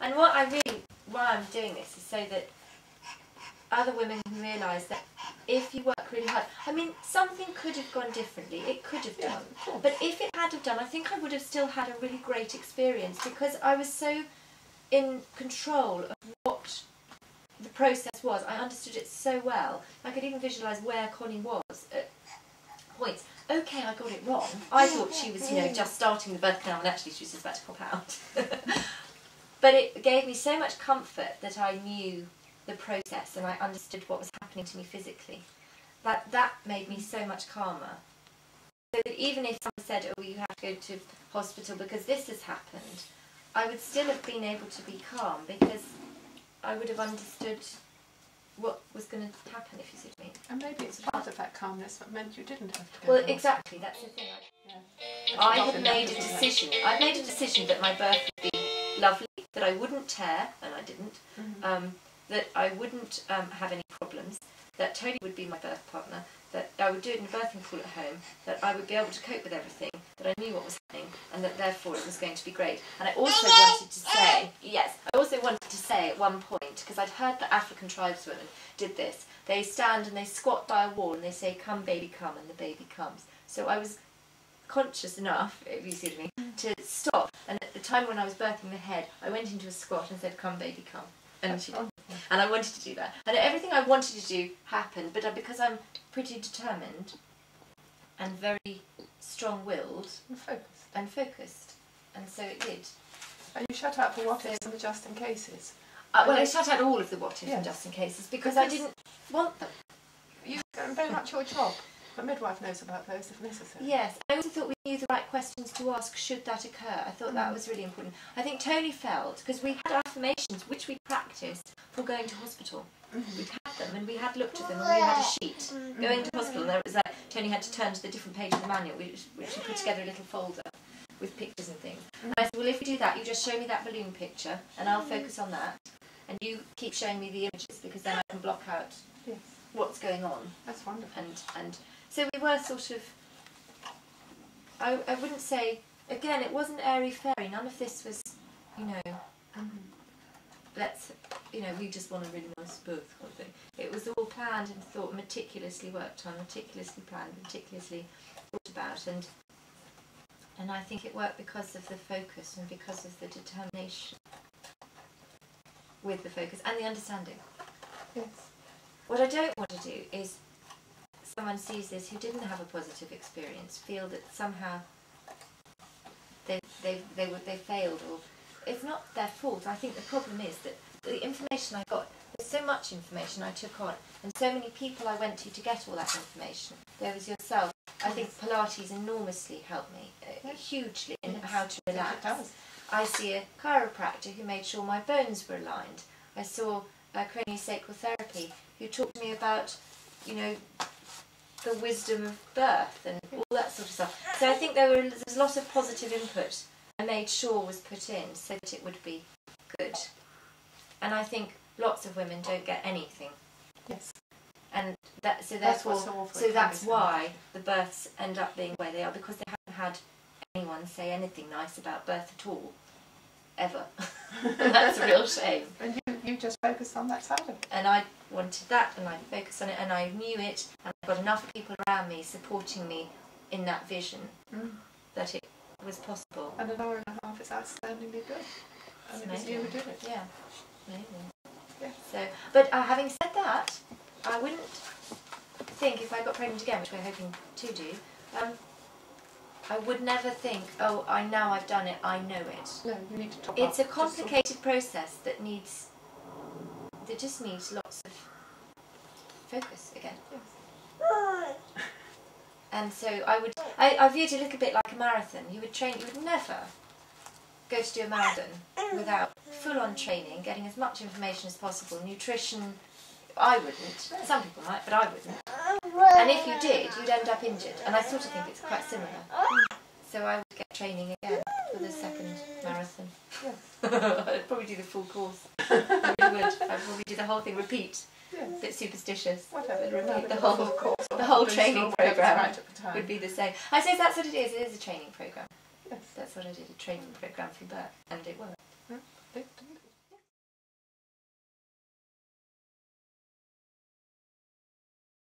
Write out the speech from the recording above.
And why I'm doing this is so that other women can realise that if you work really hard, I mean, something could have gone differently. It could have done. But if it had have done, I think I would have still had a really great experience because I was so in control of what the process was. I understood it so well. I could even visualise where Connie was at points. Okay, I got it wrong. I thought she was, just starting the birth canal and actually she was just about to pop out. But it gave me so much comfort that I knew the process and I understood what was happening to me physically. That made me so much calmer. So that even if someone said, oh, you have to go to hospital because this has happened, I would still have been able to be calm because I would have understood what was going to happen, if you see what I mean. And maybe it's part of that calmness that meant you didn't have to go. Well, exactly, that's the thing. I had made a decision. I made a decision that my birth would be lovely, that I wouldn't tear, and I didn't, that I wouldn't have any problems, that Tony would be my birth partner, that I would do it in a birthing pool at home, that I would be able to cope with everything, that I knew what was happening, and that therefore it was going to be great. And I also wanted to say, at one point, because I'd heard that African tribeswomen did this, they stand and they squat by a wall and they say, come baby come, and the baby comes. So I was conscious enough, if you see what I mean, to stop. And at the time when I was birthing the head, I went into a squat and said, come baby come. And she did. And I wanted to do that. And everything I wanted to do happened, but because I'm pretty determined and very strong-willed and focused, and so it did. And you shut out the what ifs and the just in cases. Well, I shut out all of the what ifs and just in cases because I didn't want them. You very much your job. The midwife knows about those if necessary. Yes, I also thought we knew the right questions to ask should that occur. I thought that was really important. I think Tony felt, because we had affirmations which we practiced for going to hospital. We'd had them and we had looked at them and we had a sheet. Going to hospital, and there it was like Tony had to turn to the different page of the manual, which we put together a little folder with pictures and things. And I said, well, if we do that, you just show me that balloon picture and I'll focus on that. And you keep showing me the images because then I can block out what's going on. That's wonderful. And so we were sort of, I wouldn't say, again, it wasn't airy-fairy. None of this was, we just want a really nice birth kind of thing. It was all planned and thought, meticulously worked on, meticulously planned, meticulously thought about. And I think it worked because of the focus and because of the determination with the focus and the understanding. Yes. What I don't want to do is someone sees this who didn't have a positive experience feel that somehow they failed, or it's not their fault. I think the problem is that the information I got, there's so much information I took on and so many people I went to get all that information. There was yourself. I think Pilates enormously helped me, hugely, in how to relax. I see a chiropractor who made sure my bones were aligned. I saw craniosacral therapy who talked to me about, the wisdom of birth and all that sort of stuff. So I think there's a lot of positive input I made sure was put in so that it would be good. And I think lots of women don't get anything. Yes. And that's why the births end up being where they are, because they haven't had anyone say anything nice about birth at all, ever. And that's a real shame. And you just focused on that side of it. And I wanted that, and I focused on it, and I knew it, and I got enough people around me supporting me in that vision that it was possible. And an hour and a half is outstandingly good. And it was you who did it. Yeah, amazing. Yeah. So, but having said that, I wouldn't think if I got pregnant again, which we're hoping to do, I would never think, oh, now I've done it, I know it. No, you need to top It's a complicated process that just needs lots of focus again. Yes. And so I viewed it a little bit like a marathon. You would never go to do a marathon without full-on training, getting as much information as possible, nutrition. I wouldn't. Some people might, but I wouldn't. And if you did, you'd end up injured. And I sort of think it's quite similar. So I would get training again for the second marathon. I'd probably do the full course. I really would. I'd probably do the whole thing, repeat. A bit superstitious. Whatever. Repeat the whole training programme would be the same. I suppose that's what it is. It is a training programme. Yes. That's what I did, a training programme for birth. And it worked.